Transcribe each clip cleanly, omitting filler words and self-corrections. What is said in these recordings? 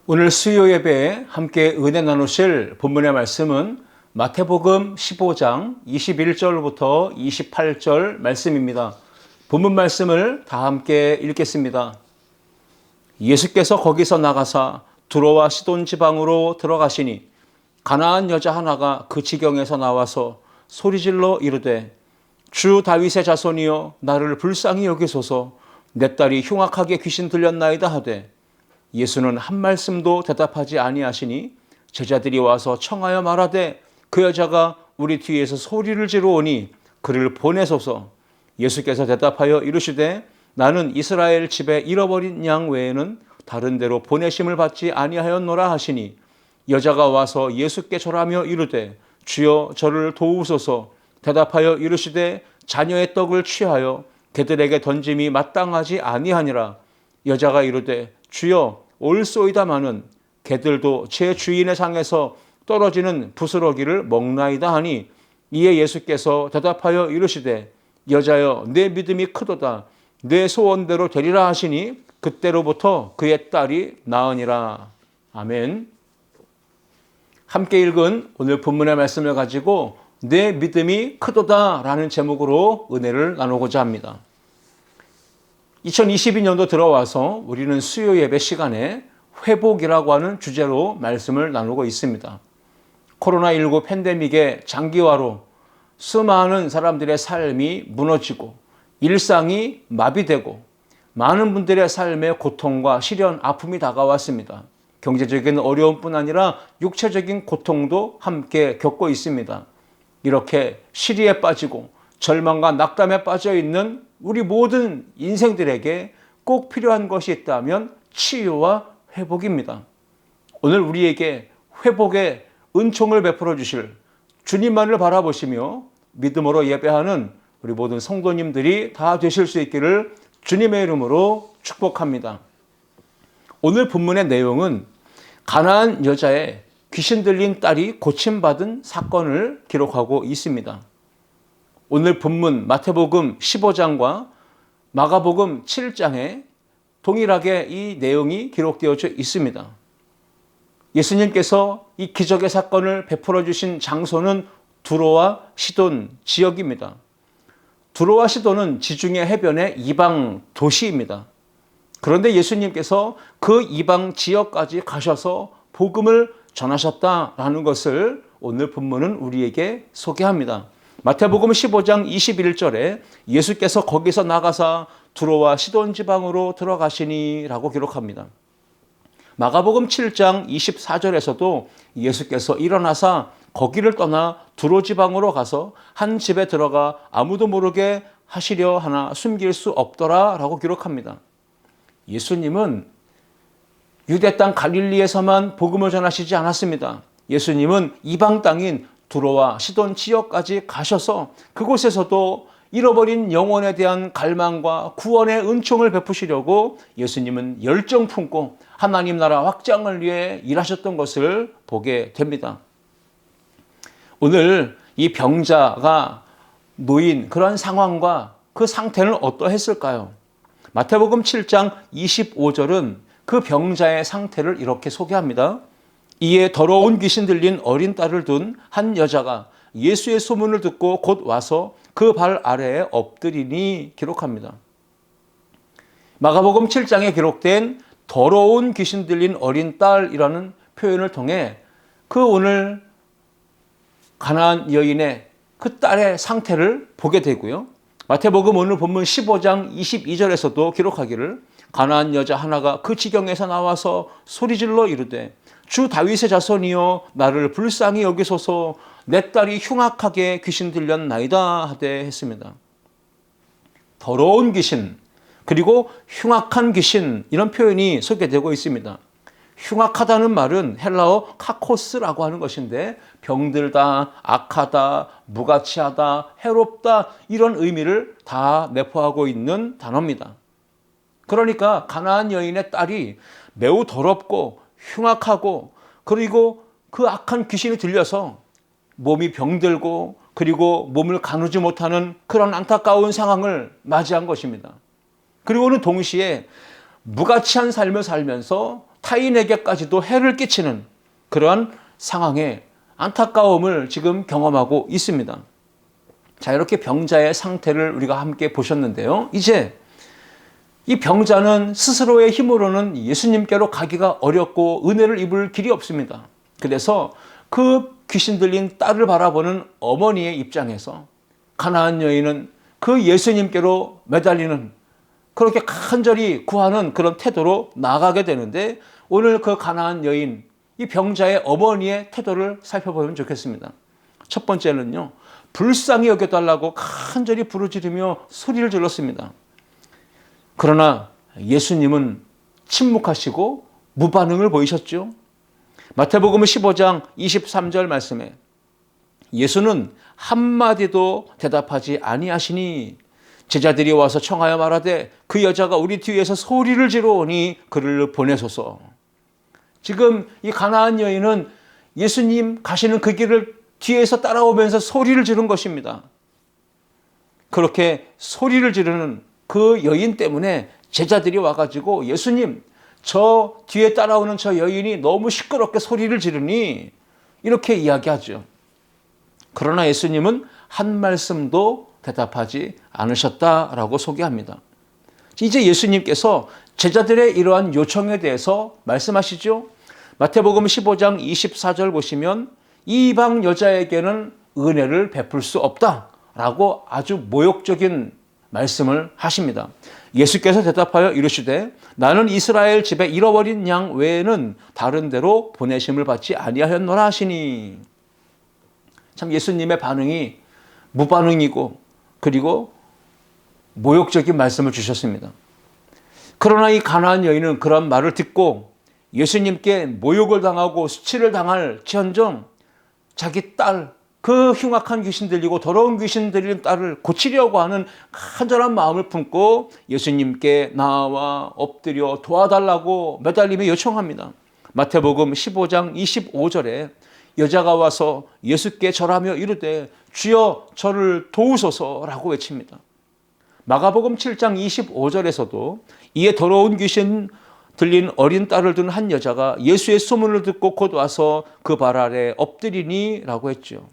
오늘 수요 예배에 함께 은혜 나누실 본문의 말씀은 마태복음 15장 21절부터 28절 말씀입니다. 본문 말씀을 다 함께 읽겠습니다. 예수께서 거기서 나가사 두로와 시돈 지방으로 들어가시니 가나안 여자 하나가 그 지경에서 나와서 소리질러 이르되 주 다윗의 자손이여 나를 불쌍히 여기소서 내 딸이 흉악하게 귀신 들렸나이다 하되 예수는 한 말씀도 대답하지 아니하시니 제자들이 와서 청하여 말하되 그 여자가 우리 뒤에서 소리를 지르오니 그를 보내소서. 예수께서 대답하여 이르시되 나는 이스라엘 집에 잃어버린 양 외에는 다른 데로 보내심을 받지 아니하였노라 하시니 여자가 와서 예수께 절하며 이르되 주여 저를 도우소서. 대답하여 이르시되 자녀의 떡을 취하여 개들에게 던짐이 마땅하지 아니하니라. 여자가 이르되 주여 올소이다마는 개들도 제 주인의 상에서 떨어지는 부스러기를 먹나이다 하니 이에 예수께서 대답하여 이르시되 여자여 내 믿음이 크도다 내 소원대로 되리라 하시니 그때로부터 그의 딸이 나으니라. 아멘. 함께 읽은 오늘 본문의 말씀을 가지고 내 믿음이 크도다 라는 제목으로 은혜를 나누고자 합니다. 2022년도 들어와서 우리는 수요 예배 시간에 회복이라고 하는 주제로 말씀을 나누고 있습니다. 코로나19 팬데믹의 장기화로 수많은 사람들의 삶이 무너지고 일상이 마비되고 많은 분들의 삶에 고통과 시련, 아픔이 다가왔습니다. 경제적인 어려움뿐 아니라 육체적인 고통도 함께 겪고 있습니다. 이렇게 시리에 빠지고 절망과 낙담에 빠져 있는 우리 모든 인생들에게 꼭 필요한 것이 있다면 치유와 회복입니다. 오늘 우리에게 회복의 은총을 베풀어 주실 주님만을 바라보시며 믿음으로 예배하는 우리 모든 성도님들이 다 되실 수 있기를 주님의 이름으로 축복합니다. 오늘 본문의 내용은 가나안 여자의 귀신 들린 딸이 고침받은 사건을 기록하고 있습니다. 오늘 본문 마태복음 15장과 마가복음 7장에 동일하게 이 내용이 기록되어져 있습니다. 예수님께서 이 기적의 사건을 베풀어 주신 장소는 두로와 시돈 지역입니다. 두로와 시돈은 지중해 해변의 이방 도시입니다. 그런데 예수님께서 그 이방 지역까지 가셔서 복음을 전하셨다라는 것을 오늘 본문은 우리에게 소개합니다. 마태복음 15장 21절에 예수께서 거기서 나가사 두로와 시돈 지방으로 들어가시니 라고 기록합니다. 마가복음 7장 24절에서도 예수께서 일어나사 거기를 떠나 두로 지방으로 가서 한 집에 들어가 아무도 모르게 하시려 하나 숨길 수 없더라 라고 기록합니다. 예수님은 유대 땅 갈릴리에서만 복음을 전하시지 않았습니다. 예수님은 이방 땅인 두로와 시돈 지역까지 가셔서 그곳에서도 잃어버린 영혼에 대한 갈망과 구원의 은총을 베푸시려고 예수님은 열정 품고 하나님 나라 확장을 위해 일하셨던 것을 보게 됩니다. 오늘 이 병자가 놓인 그런 상황과 그 상태는 어떠했을까요? 마태복음 7장 25절은 그 병자의 상태를 이렇게 소개합니다. 이에 더러운 귀신 들린 어린 딸을 둔 한 여자가 예수의 소문을 듣고 곧 와서 그 발 아래에 엎드리니 기록합니다. 마가복음 7장에 기록된 더러운 귀신 들린 어린 딸이라는 표현을 통해 그 오늘 가나안 여인의 그 딸의 상태를 보게 되고요. 마태복음 오늘 본문 15장 22절에서도 기록하기를 가나안 여자 하나가 그 지경에서 나와서 소리질러 이르되 주 다윗의 자손이여 나를 불쌍히 여기소서 내 딸이 흉악하게 귀신 들렸나이다 하되 했습니다. 더러운 귀신 그리고 흉악한 귀신 이런 표현이 소개되고 있습니다. 흉악하다는 말은 헬라어 카코스라고 하는 것인데 병들다, 악하다, 무가치하다, 해롭다 이런 의미를 다 내포하고 있는 단어입니다. 그러니까 가나안 여인의 딸이 매우 더럽고 흉악하고 그리고 그 악한 귀신이 들려서 몸이 병들고 그리고 몸을 가누지 못하는 그런 안타까운 상황을 맞이한 것입니다. 그리고는 동시에 무가치한 삶을 살면서 타인에게까지도 해를 끼치는 그러한 상황에 안타까움을 지금 경험하고 있습니다. 자, 이렇게 병자의 상태를 우리가 함께 보셨는데요. 이제 이 병자는 스스로의 힘으로는 예수님께로 가기가 어렵고 은혜를 입을 길이 없습니다. 그래서 그 귀신 들린 딸을 바라보는 어머니의 입장에서 가나안 여인은 그 예수님께로 매달리는, 그렇게 간절히 구하는 그런 태도로 나아가게 되는데, 오늘 그 가나안 여인, 이 병자의 어머니의 태도를 살펴보면 좋겠습니다. 첫 번째는요, 불쌍히 여겨달라고 간절히 부르짖으며 소리를 질렀습니다. 그러나 예수님은 침묵하시고 무반응을 보이셨죠. 마태복음 15장 23절 말씀에 예수는 한마디도 대답하지 아니하시니 제자들이 와서 청하여 말하되 그 여자가 우리 뒤에서 소리를 지르오니 그를 보내소서. 지금 이 가나안 여인은 예수님 가시는 그 길을 뒤에서 따라오면서 소리를 지른 것입니다. 그렇게 소리를 지르는 그 여인 때문에 제자들이 와가지고 예수님, 저 뒤에 따라오는 저 여인이 너무 시끄럽게 소리를 지르니, 이렇게 이야기하죠. 그러나 예수님은 한 말씀도 대답하지 않으셨다라고 소개합니다. 이제 예수님께서 제자들의 이러한 요청에 대해서 말씀하시죠. 마태복음 15장 24절 보시면 이방 여자에게는 은혜를 베풀 수 없다라고 아주 모욕적인 말씀을 하십니다. 예수께서 대답하여 이르시되 나는 이스라엘 집에 잃어버린 양 외에는 다른 데로 보내심을 받지 아니하였노라 하시니. 참 예수님의 반응이 무반응이고 그리고 모욕적인 말씀을 주셨습니다. 그러나 이 가나안 여인은 그런 말을 듣고 예수님께 모욕을 당하고 수치를 당할 지언정 자기 딸, 그 흉악한 귀신 들리고 더러운 귀신 들린 딸을 고치려고 하는 간절한 마음을 품고 예수님께 나와 엎드려 도와달라고 매달리며 요청합니다. 마태복음 15장 25절에 여자가 와서 예수께 절하며 이르되 주여 저를 도우소서라고 외칩니다. 마가복음 7장 25절에서도 이에 더러운 귀신 들린 어린 딸을 둔 한 여자가 예수의 소문을 듣고 곧 와서 그 발 아래 엎드리니 라고 했죠.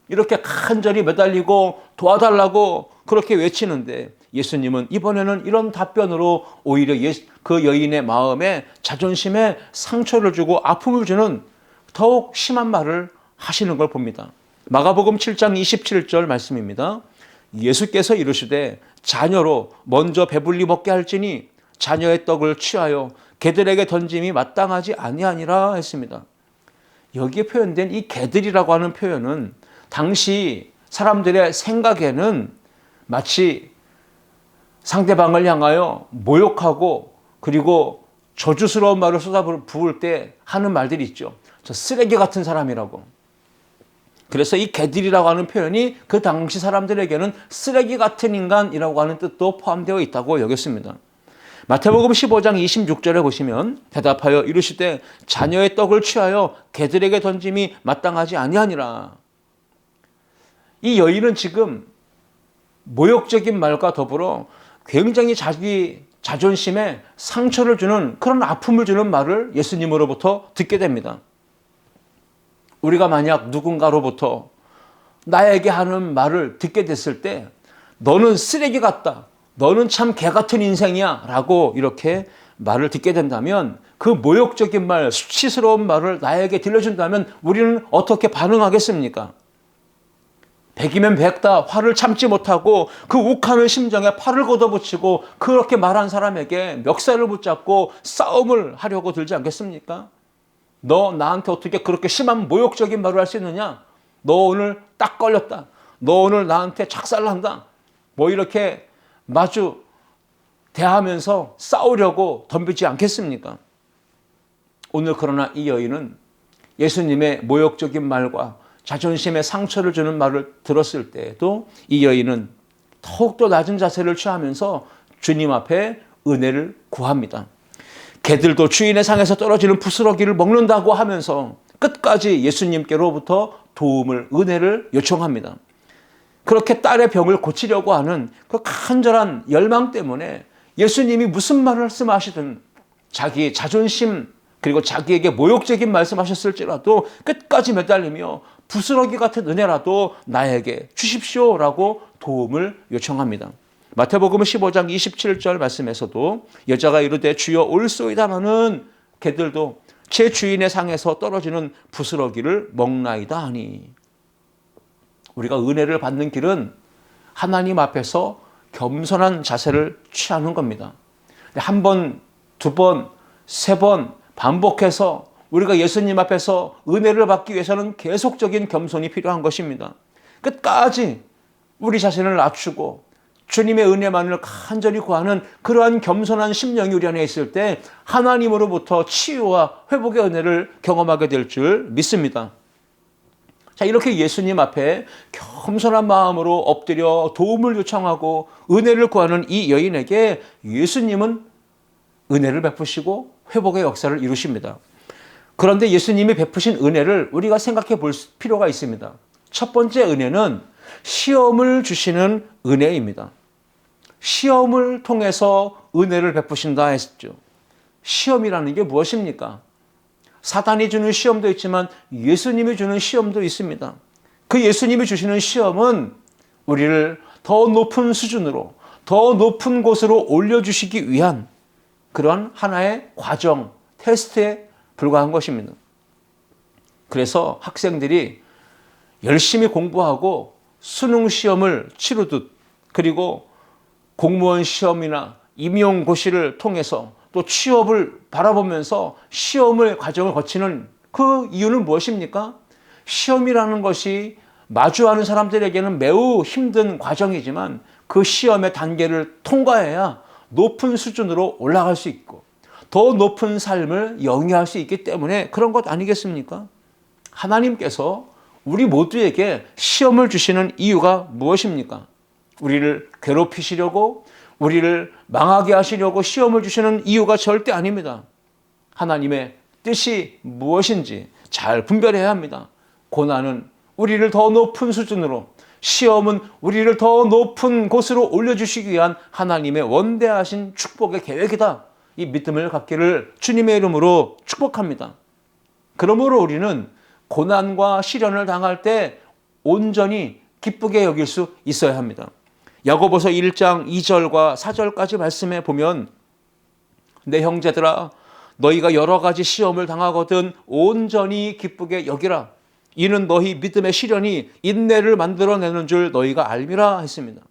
이렇게 간절히 매달리고 도와달라고 그렇게 외치는데 예수님은 이번에는 이런 답변으로 오히려 그 여인의 마음에 자존심에 상처를 주고 아픔을 주는 더욱 심한 말을 하시는 걸 봅니다. 마가복음 7장 27절 말씀입니다. 예수께서 이르시되 자녀로 먼저 배불리 먹게 할지니 자녀의 떡을 취하여 개들에게 던짐이 마땅하지 아니하니라 했습니다. 여기에 표현된 이 개들이라고 하는 표현은 당시 사람들의 생각에는 마치 상대방을 향하여 모욕하고 그리고 저주스러운 말을 쏟아부을 때 하는 말들이 있죠. 저 쓰레기 같은 사람이라고. 그래서 이 개들이라고 하는 표현이 그 당시 사람들에게는 쓰레기 같은 인간이라고 하는 뜻도 포함되어 있다고 여겼습니다. 마태복음 15장 26절에 보시면 대답하여 이르시되 자녀의 떡을 취하여 개들에게 던짐이 마땅하지 아니하니라. 이 여인은 지금 모욕적인 말과 더불어 굉장히 자기 자존심에 상처를 주는 그런 아픔을 주는 말을 예수님으로부터 듣게 됩니다. 우리가 만약 누군가로부터 나에게 하는 말을 듣게 됐을 때 너는 쓰레기 같다, 너는 참 개 같은 인생이야 라고 이렇게 말을 듣게 된다면, 그 모욕적인 말, 수치스러운 말을 나에게 들려준다면 우리는 어떻게 반응하겠습니까? 백이면 백다 화를 참지 못하고 그 욱하는 심정에 팔을 걷어붙이고 그렇게 말한 사람에게 멱살을 붙잡고 싸움을 하려고 들지 않겠습니까? 너 나한테 어떻게 그렇게 심한 모욕적인 말을 할 수 있느냐? 너 오늘 딱 걸렸다. 너 오늘 나한테 착살난다. 뭐 이렇게 마주 대하면서 싸우려고 덤비지 않겠습니까? 오늘 그러나 이 여인은 예수님의 모욕적인 말과 자존심에 상처를 주는 말을 들었을 때에도 이 여인은 더욱더 낮은 자세를 취하면서 주님 앞에 은혜를 구합니다. 개들도 주인의 상에서 떨어지는 부스러기를 먹는다고 하면서 끝까지 예수님께로부터 도움을, 은혜를 요청합니다. 그렇게 딸의 병을 고치려고 하는 그 간절한 열망 때문에 예수님이 무슨 말을 말씀하시든 자기 자존심 그리고 자기에게 모욕적인 말씀하셨을지라도 끝까지 매달리며 부스러기 같은 은혜라도 나에게 주십시오라고 도움을 요청합니다. 마태복음 15장 27절 말씀에서도 여자가 이르되 주여 올소이다라는 개들도 제 주인의 상에서 떨어지는 부스러기를 먹나이다 하니, 우리가 은혜를 받는 길은 하나님 앞에서 겸손한 자세를 취하는 겁니다. 한 번, 두 번, 세 번 반복해서 우리가 예수님 앞에서 은혜를 받기 위해서는 계속적인 겸손이 필요한 것입니다. 끝까지 우리 자신을 낮추고 주님의 은혜만을 간절히 구하는 그러한 겸손한 심령이 우리 안에 있을 때 하나님으로부터 치유와 회복의 은혜를 경험하게 될 줄 믿습니다. 자, 이렇게 예수님 앞에 겸손한 마음으로 엎드려 도움을 요청하고 은혜를 구하는 이 여인에게 예수님은 은혜를 베푸시고 회복의 역사를 이루십니다. 그런데 예수님이 베푸신 은혜를 우리가 생각해 볼 필요가 있습니다. 첫 번째 은혜는 시험을 주시는 은혜입니다. 시험을 통해서 은혜를 베푸신다 했죠. 시험이라는 게 무엇입니까? 사단이 주는 시험도 있지만 예수님이 주는 시험도 있습니다. 그 예수님이 주시는 시험은 우리를 더 높은 수준으로, 더 높은 곳으로 올려주시기 위한 그런 하나의 과정, 테스트에 불과한 것입니다. 그래서 학생들이 열심히 공부하고 수능 시험을 치르듯, 그리고 공무원 시험이나 임용고시를 통해서 또 취업을 바라보면서 시험을 과정을 거치는 그 이유는 무엇입니까? 시험이라는 것이 마주하는 사람들에게는 매우 힘든 과정이지만 그 시험의 단계를 통과해야 높은 수준으로 올라갈 수 있고 더 높은 삶을 영위할 수 있기 때문에 그런 것 아니겠습니까? 하나님께서 우리 모두에게 시험을 주시는 이유가 무엇입니까? 우리를 괴롭히시려고, 우리를 망하게 하시려고 시험을 주시는 이유가 절대 아닙니다. 하나님의 뜻이 무엇인지 잘 분별해야 합니다. 고난은 우리를 더 높은 수준으로, 시험은 우리를 더 높은 곳으로 올려주시기 위한 하나님의 원대하신 축복의 계획이다. 이 믿음을 갖기를 주님의 이름으로 축복합니다. 그러므로 우리는 고난과 시련을 당할 때 온전히 기쁘게 여길 수 있어야 합니다. 야고보서 1장 2절과 4절까지 말씀해 보면, 내 형제들아 너희가 여러 가지 시험을 당하거든 온전히 기쁘게 여기라. 이는 너희 믿음의 시련이 인내를 만들어내는 줄 너희가 알미라 했습니다.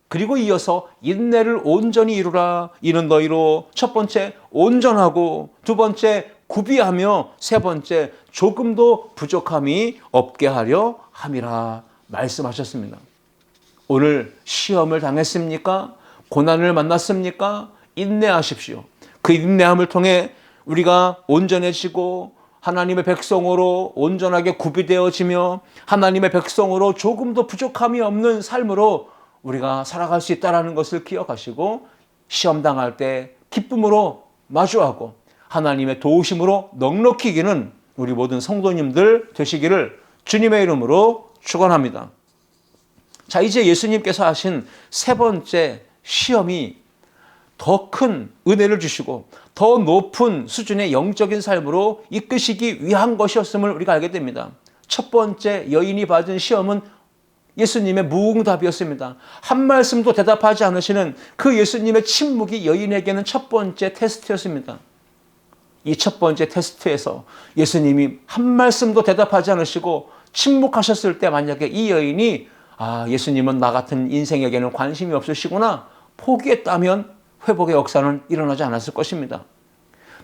그리고 이어서 인내를 온전히 이루라. 이는 너희로 첫 번째 온전하고, 두 번째 구비하며, 세 번째 조금도 부족함이 없게 하려 함이라 말씀하셨습니다. 오늘 시험을 당했습니까? 고난을 만났습니까? 인내하십시오. 그 인내함을 통해 우리가 온전해지고 하나님의 백성으로 온전하게 구비되어지며 하나님의 백성으로 조금도 부족함이 없는 삶으로 우리가 살아갈 수 있다는 것을 기억하시고, 시험 당할 때 기쁨으로 마주하고 하나님의 도우심으로 넉넉히 이기는 우리 모든 성도님들 되시기를 주님의 이름으로 축원합니다. 자, 이제 예수님께서 하신 세 번째 시험이 더 큰 은혜를 주시고 더 높은 수준의 영적인 삶으로 이끄시기 위한 것이었음을 우리가 알게 됩니다. 첫 번째 여인이 받은 시험은 예수님의 무응답이었습니다. 한 말씀도 대답하지 않으시는 그 예수님의 침묵이 여인에게는 첫 번째 테스트였습니다. 이 첫 번째 테스트에서 예수님이 한 말씀도 대답하지 않으시고 침묵하셨을 때 만약에 이 여인이 예수님은 나 같은 인생에게는 관심이 없으시구나 포기했다면 회복의 역사는 일어나지 않았을 것입니다.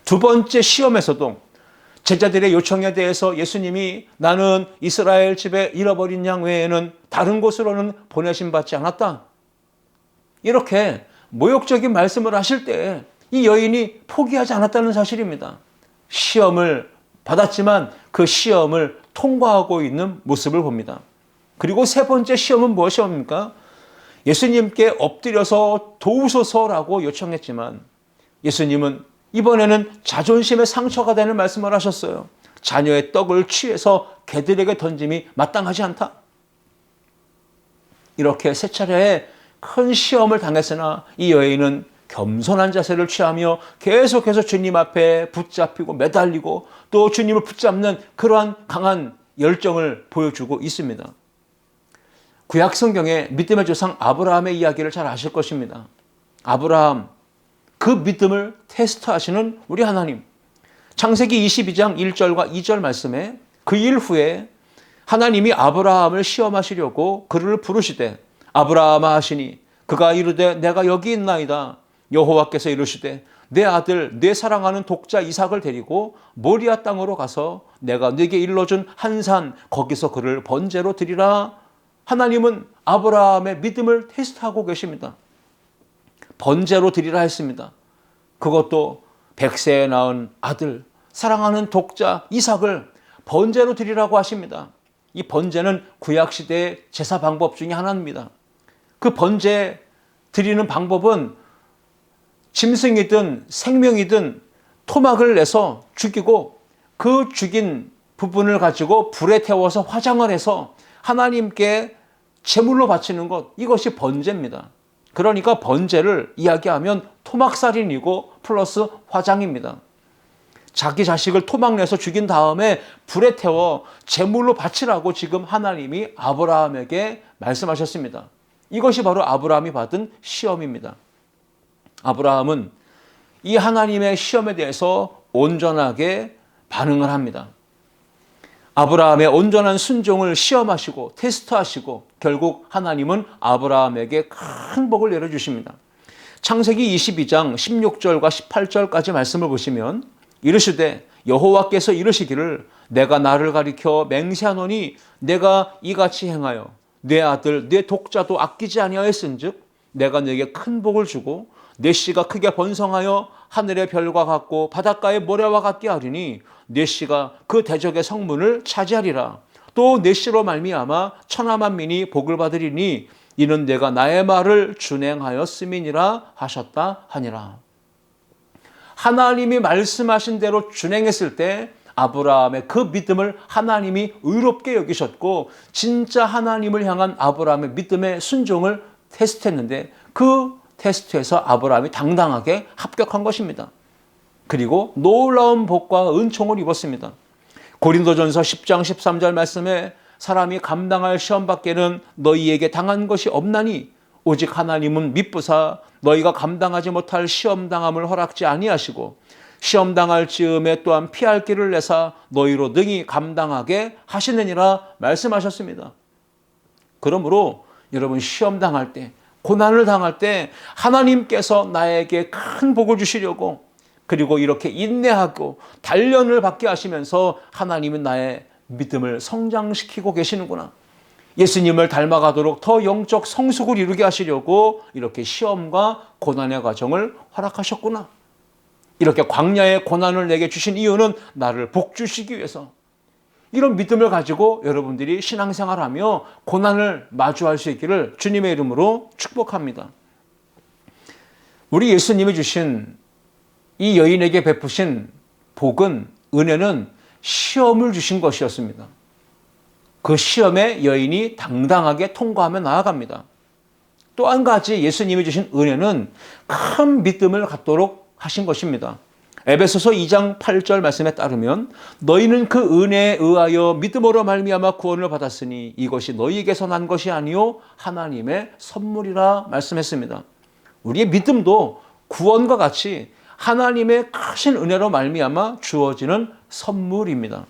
두 번째 시험에서도 제자들의 요청에 대해서 예수님이 나는 이스라엘 집에 잃어버린 양 외에는 다른 곳으로는 보내심 받지 않았다. 이렇게 모욕적인 말씀을 하실 때 이 여인이 포기하지 않았다는 사실입니다. 시험을 받았지만 그 시험을 통과하고 있는 모습을 봅니다. 그리고 세 번째 시험은 무엇입니까? 예수님께 엎드려서 도우소서라고 요청했지만 예수님은 이번에는 자존심의 상처가 되는 말씀을 하셨어요. 자녀의 떡을 취해서 개들에게 던짐이 마땅하지 않다. 이렇게 세 차례의 큰 시험을 당했으나 이 여인은 겸손한 자세를 취하며 계속해서 주님 앞에 붙잡히고 매달리고 또 주님을 붙잡는 그러한 강한 열정을 보여주고 있습니다. 구약 성경의 믿음의 조상 아브라함의 이야기를 잘 아실 것입니다. 아브라함, 그 믿음을 테스트하시는 우리 하나님. 창세기 22장 1절과 2절 말씀에 그 일 후에 하나님이 아브라함을 시험하시려고 그를 부르시되 아브라함아 하시니 그가 이르되 내가 여기 있나이다. 여호와께서 이르시되 내 아들 내 사랑하는 독자 이삭을 데리고 모리아 땅으로 가서 내가 네게 일러준 한 산 거기서 그를 번제로 드리라. 하나님은 아브라함의 믿음을 테스트하고 계십니다. 번제로 드리라 했습니다. 그것도 100세에 낳은 아들, 사랑하는 독자 이삭을 번제로 드리라고 하십니다. 이 번제는 구약시대의 제사 방법 중에 하나입니다. 그 번제 드리는 방법은 짐승이든 생명이든 토막을 내서 죽이고 그 죽인 부분을 가지고 불에 태워서 화장을 해서 하나님께 제물로 바치는 것, 이것이 번제입니다. 그러니까 번제를 이야기하면 토막살인이고 플러스 화장입니다. 자기 자식을 토막 내서 죽인 다음에 불에 태워 제물로 바치라고 지금 하나님이 아브라함에게 말씀하셨습니다. 이것이 바로 아브라함이 받은 시험입니다. 아브라함은 이 하나님의 시험에 대해서 온전하게 반응을 합니다. 아브라함의 온전한 순종을 시험하시고 테스트하시고 결국 하나님은 아브라함에게 큰 복을 내려주십니다. 창세기 22장 16절과 18절까지 말씀을 보시면 이르시되 여호와께서 이르시기를 내가 나를 가리켜 맹세하노니 내가 이같이 행하여 내 아들 내 독자도 아끼지 아니하였은즉 내가 네게 큰 복을 주고 내 씨가 크게 번성하여 하늘의 별과 같고 바닷가의 모래와 같게 하리니 내 씨가 그 대적의 성문을 차지하리라. 또 내 씨로 말미암아 천하 만민이 복을 받으리니 이는 내가 나의 말을 준행하였음이니라 하셨다 하니라. 하나님이 말씀하신 대로 준행했을 때 아브라함의 그 믿음을 하나님이 의롭게 여기셨고 진짜 하나님을 향한 아브라함의 믿음의 순종을 테스트했는데 그 테스트에서 아브라함이 당당하게 합격한 것입니다. 그리고 놀라운 복과 은총을 입었습니다. 고린도전서 10장 13절 말씀에 사람이 감당할 시험밖에는 너희에게 당한 것이 없나니 오직 하나님은 미쁘사 너희가 감당하지 못할 시험당함을 허락지 아니하시고 시험당할 즈음에 또한 피할 길을 내사 너희로 능히 감당하게 하시느니라 말씀하셨습니다. 그러므로 여러분 시험당할 때 고난을 당할 때 하나님께서 나에게 큰 복을 주시려고 그리고 이렇게 인내하고 단련을 받게 하시면서 하나님은 나의 믿음을 성장시키고 계시는구나. 예수님을 닮아가도록 더 영적 성숙을 이루게 하시려고 이렇게 시험과 고난의 과정을 허락하셨구나. 이렇게 광야의 고난을 내게 주신 이유는 나를 복주시기 위해서. 이런 믿음을 가지고 여러분들이 신앙생활하며 고난을 마주할 수 있기를 주님의 이름으로 축복합니다. 우리 예수님이 주신 이 여인에게 베푸신 복은, 은혜는 시험을 주신 것이었습니다. 그 시험에 여인이 당당하게 통과하며 나아갑니다. 또 한 가지 예수님이 주신 은혜는 큰 믿음을 갖도록 하신 것입니다. 에베소서 2장 8절 말씀에 따르면 너희는 그 은혜에 의하여 믿음으로 말미암아 구원을 받았으니 이것이 너희에게서 난 것이 아니요 하나님의 선물이라 말씀했습니다. 우리의 믿음도 구원과 같이 하나님의 크신 은혜로 말미암아 주어지는 선물입니다.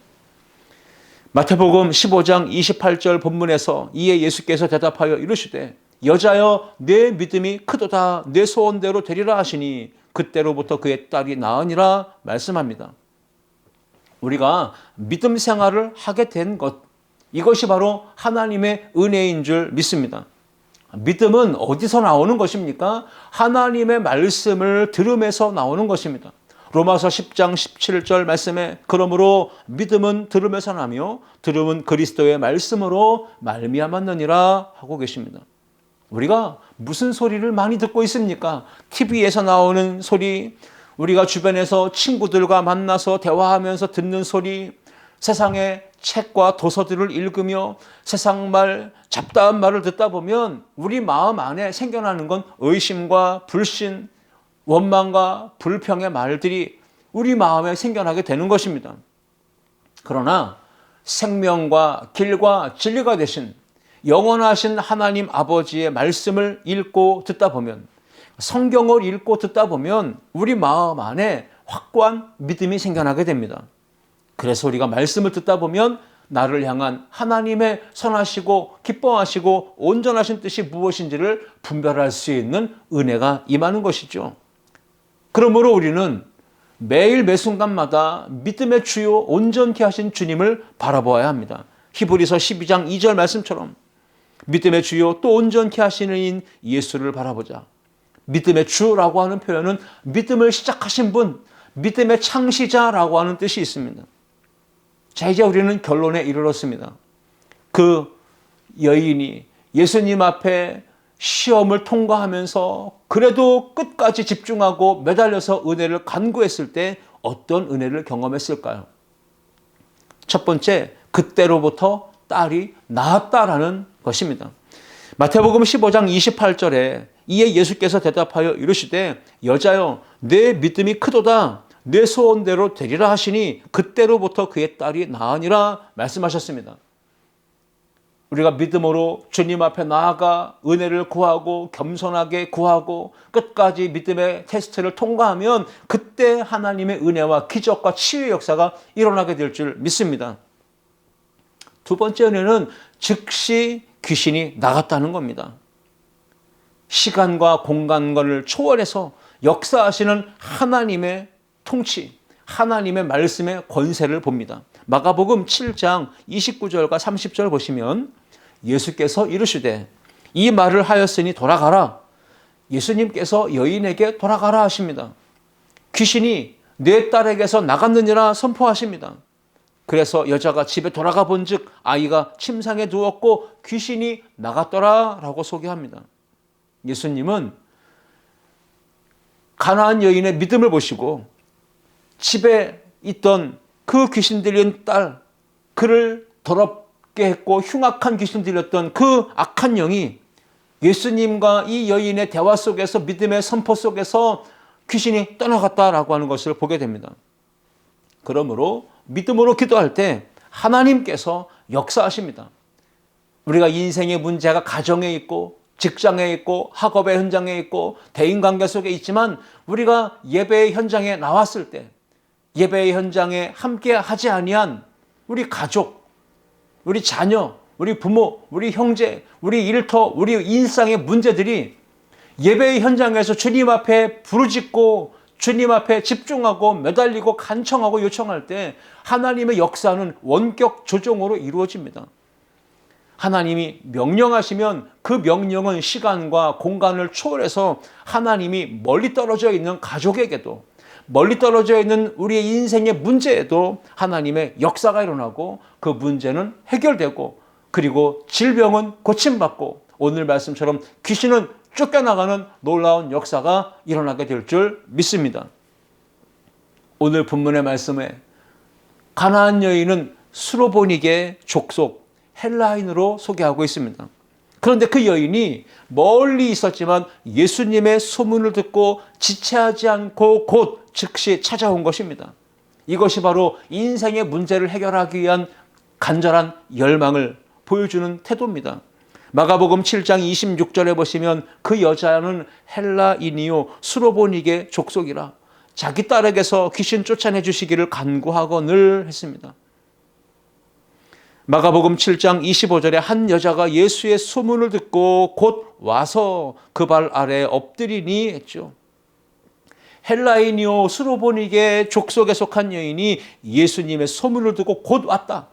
마태복음 15장 28절 본문에서 이에 예수께서 대답하여 이르시되 여자여 내 믿음이 크도다 내 소원대로 되리라 하시니 그때로부터 그의 딸이 나으니라 말씀합니다. 우리가 믿음 생활을 하게 된 것, 이것이 바로 하나님의 은혜인 줄 믿습니다. 믿음은 어디서 나오는 것입니까? 하나님의 말씀을 들음에서 나오는 것입니다. 로마서 10장 17절 말씀에 그러므로 믿음은 들음에서 나며 들음은 그리스도의 말씀으로 말미암았느니라 하고 계십니다. 우리가 무슨 소리를 많이 듣고 있습니까? TV에서 나오는 소리, 우리가 주변에서 친구들과 만나서 대화하면서 듣는 소리, 세상의 책과 도서들을 읽으며 세상 말, 잡다한 말을 듣다 보면 우리 마음 안에 생겨나는 건 의심과 불신, 원망과 불평의 말들이 우리 마음에 생겨나게 되는 것입니다. 그러나 생명과 길과 진리가 되신 영원하신 하나님 아버지의 말씀을 읽고 듣다 보면, 성경을 읽고 듣다 보면 우리 마음 안에 확고한 믿음이 생겨나게 됩니다. 그래서 우리가 말씀을 듣다 보면 나를 향한 하나님의 선하시고 기뻐하시고 온전하신 뜻이 무엇인지를 분별할 수 있는 은혜가 임하는 것이죠. 그러므로 우리는 매일 매 순간마다 믿음의 주요 온전케 하신 주님을 바라보아야 합니다. 히브리서 12장 2절 말씀처럼 믿음의 주요 또 온전케 하시는 이인 예수를 바라보자. 믿음의 주라고 하는 표현은 믿음을 시작하신 분, 믿음의 창시자라고 하는 뜻이 있습니다. 자, 이제 우리는 결론에 이르렀습니다. 그 여인이 예수님 앞에 시험을 통과하면서 그래도 끝까지 집중하고 매달려서 은혜를 간구했을 때 어떤 은혜를 경험했을까요? 첫 번째, 그때로부터 딸이 나았다라는 것입니다. 마태복음 15장 28절에 이에 예수께서 대답하여 이르시되 여자여 내 믿음이 크도다 내 소원대로 되리라 하시니 그때로부터 그의 딸이 나으니라 말씀하셨습니다. 우리가 믿음으로 주님 앞에 나아가 은혜를 구하고 겸손하게 구하고 끝까지 믿음의 테스트를 통과하면 그때 하나님의 은혜와 기적과 치유의 역사가 일어나게 될 줄 믿습니다. 두 번째 은혜는 즉시 귀신이 나갔다는 겁니다. 시간과 공간을 초월해서 역사하시는 하나님의 통치, 하나님의 말씀의 권세를 봅니다. 마가복음 7장 29절과 30절 보시면 예수께서 이르시되 이 말을 하였으니 돌아가라. 예수님께서 여인에게 돌아가라 하십니다. 귀신이 내 딸에게서 나갔느니라 선포하십니다. 그래서 여자가 집에 돌아가 본즉 아이가 침상에 누웠고 귀신이 나갔더라라고 소개합니다. 예수님은 가나안 여인의 믿음을 보시고 집에 있던 그 귀신 들린 딸, 그를 더럽게 했고 흉악한 귀신 들렸던 그 악한 영이 예수님과 이 여인의 대화 속에서 믿음의 선포 속에서 귀신이 떠나갔다라고 하는 것을 보게 됩니다. 그러므로 믿음으로 기도할 때 하나님께서 역사하십니다. 우리가 인생의 문제가 가정에 있고 직장에 있고 학업의 현장에 있고 대인관계 속에 있지만 우리가 예배의 현장에 나왔을 때 예배의 현장에 함께 하지 아니한 우리 가족, 우리 자녀, 우리 부모, 우리 형제, 우리 일터, 우리 일상의 문제들이 예배의 현장에서 주님 앞에 부르짖고 주님 앞에 집중하고 매달리고 간청하고 요청할 때 하나님의 역사는 원격 조정으로 이루어집니다. 하나님이 명령하시면 그 명령은 시간과 공간을 초월해서 하나님이 멀리 떨어져 있는 가족에게도 멀리 떨어져 있는 우리의 인생의 문제에도 하나님의 역사가 일어나고 그 문제는 해결되고 그리고 질병은 고침받고 오늘 말씀처럼 귀신은 쫓겨나가는 놀라운 역사가 일어나게 될 줄 믿습니다. 오늘 본문의 말씀에 가나안 여인은 수로보닉의 족속 헬라인으로 소개하고 있습니다. 그런데 그 여인이 멀리 있었지만 예수님의 소문을 듣고 지체하지 않고 곧 즉시 찾아온 것입니다. 이것이 바로 인생의 문제를 해결하기 위한 간절한 열망을 보여주는 태도입니다. 마가복음 7장 26절에 보시면 그 여자는 헬라인이요 수로보닉의 족속이라 자기 딸에게서 귀신 쫓아내 주시기를 간구하거늘 했습니다. 마가복음 7장 25절에 한 여자가 예수의 소문을 듣고 곧 와서 그 발 아래에 엎드리니 했죠. 헬라인이요 수로보닉의 족속에 속한 여인이 예수님의 소문을 듣고 곧 왔다.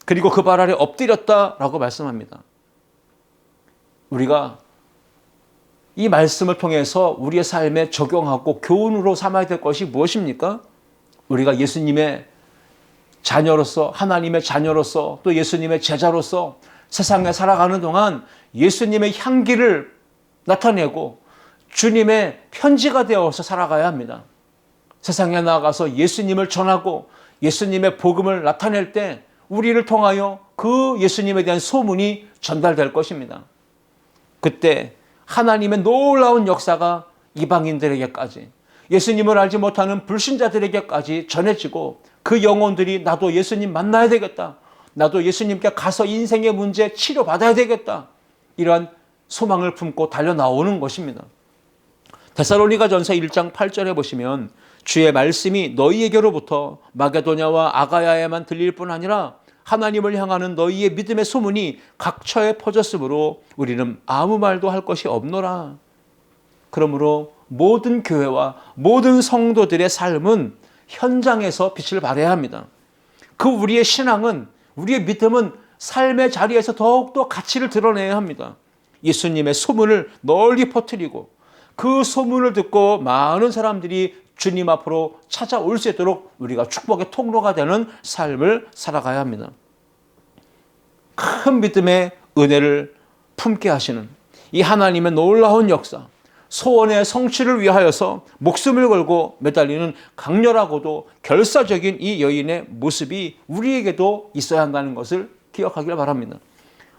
그리고 그 발 아래 엎드렸다라고 말씀합니다. 우리가 이 말씀을 통해서 우리의 삶에 적용하고 교훈으로 삼아야 될 것이 무엇입니까? 우리가 예수님의 자녀로서 하나님의 자녀로서 또 예수님의 제자로서 세상에 살아가는 동안 예수님의 향기를 나타내고 주님의 편지가 되어서 살아가야 합니다. 세상에 나가서 예수님을 전하고 예수님의 복음을 나타낼 때 우리를 통하여 그 예수님에 대한 소문이 전달될 것입니다. 그때 하나님의 놀라운 역사가 이방인들에게까지, 예수님을 알지 못하는 불신자들에게까지 전해지고 그 영혼들이 나도 예수님 만나야 되겠다, 나도 예수님께 가서 인생의 문제 치료받아야 되겠다, 이러한 소망을 품고 달려나오는 것입니다. 데살로니가전서 1장 8절에 보시면 주의 말씀이 너희에게로부터 마게도냐와 아가야에만 들릴 뿐 아니라 하나님을 향하는 너희의 믿음의 소문이 각처에 퍼졌으므로 우리는 아무 말도 할 것이 없노라. 그러므로 모든 교회와 모든 성도들의 삶은 현장에서 빛을 발해야 합니다. 그 우리의 신앙은, 우리의 믿음은 삶의 자리에서 더욱더 가치를 드러내야 합니다. 예수님의 소문을 널리 퍼뜨리고 그 소문을 듣고 많은 사람들이 주님 앞으로 찾아올 수 있도록 우리가 축복의 통로가 되는 삶을 살아가야 합니다. 큰 믿음의 은혜를 품게 하시는 이 하나님의 놀라운 역사, 소원의 성취를 위하여서 목숨을 걸고 매달리는 강렬하고도 결사적인 이 여인의 모습이 우리에게도 있어야 한다는 것을 기억하길 바랍니다.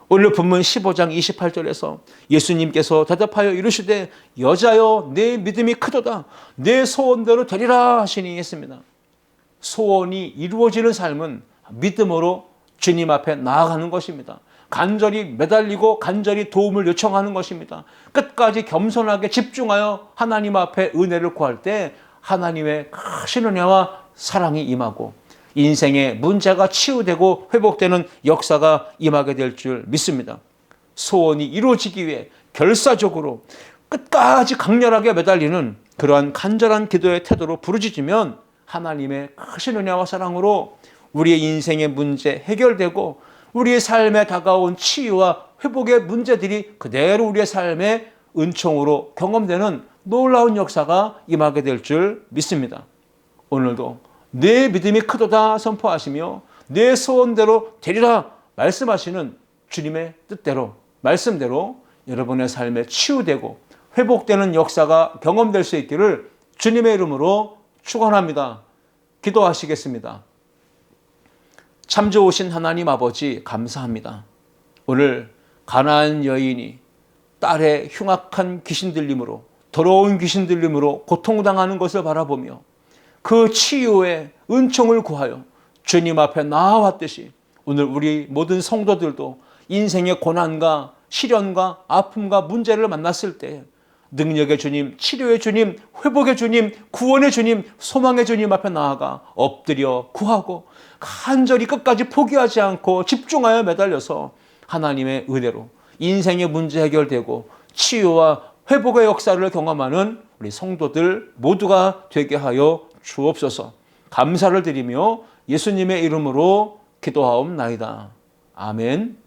오늘 본문 15장 28절에서 예수님께서 대답하여 이르시되 여자여 내 믿음이 크도다, 내 소원대로 되리라 하시니 했습니다. 소원이 이루어지는 삶은 믿음으로 주님 앞에 나아가는 것입니다. 간절히 매달리고 간절히 도움을 요청하는 것입니다. 끝까지 겸손하게 집중하여 하나님 앞에 은혜를 구할 때 하나님의 크신 은혜와 사랑이 임하고 인생의 문제가 치유되고 회복되는 역사가 임하게 될 줄 믿습니다. 소원이 이루어지기 위해 결사적으로 끝까지 강렬하게 매달리는 그러한 간절한 기도의 태도로 부르짖으면 하나님의 크신 은혜와 사랑으로 우리의 인생의 문제 해결되고 우리의 삶에 다가온 치유와 회복의 문제들이 그대로 우리의 삶의 은총으로 경험되는 놀라운 역사가 임하게 될 줄 믿습니다. 오늘도 내 믿음이 크도다 선포하시며 내 소원대로 되리라 말씀하시는 주님의 뜻대로, 말씀대로 여러분의 삶에 치유되고 회복되는 역사가 경험될 수 있기를 주님의 이름으로 축원합니다. 기도하시겠습니다. 참 좋으신 하나님 아버지 감사합니다. 오늘 가나안 여인이 딸의 흉악한 귀신 들림으로, 더러운 귀신 들림으로 고통당하는 것을 바라보며 그 치유의 은총을 구하여 주님 앞에 나아왔듯이 오늘 우리 모든 성도들도 인생의 고난과 시련과 아픔과 문제를 만났을 때 능력의 주님, 치료의 주님, 회복의 주님, 구원의 주님, 소망의 주님 앞에 나아가 엎드려 구하고 간절히 끝까지 포기하지 않고 집중하여 매달려서 하나님의 은혜로 인생의 문제 해결되고 치유와 회복의 역사를 경험하는 우리 성도들 모두가 되게 하여 주옵소서. 감사를 드리며 예수님의 이름으로 기도하옵나이다. 아멘.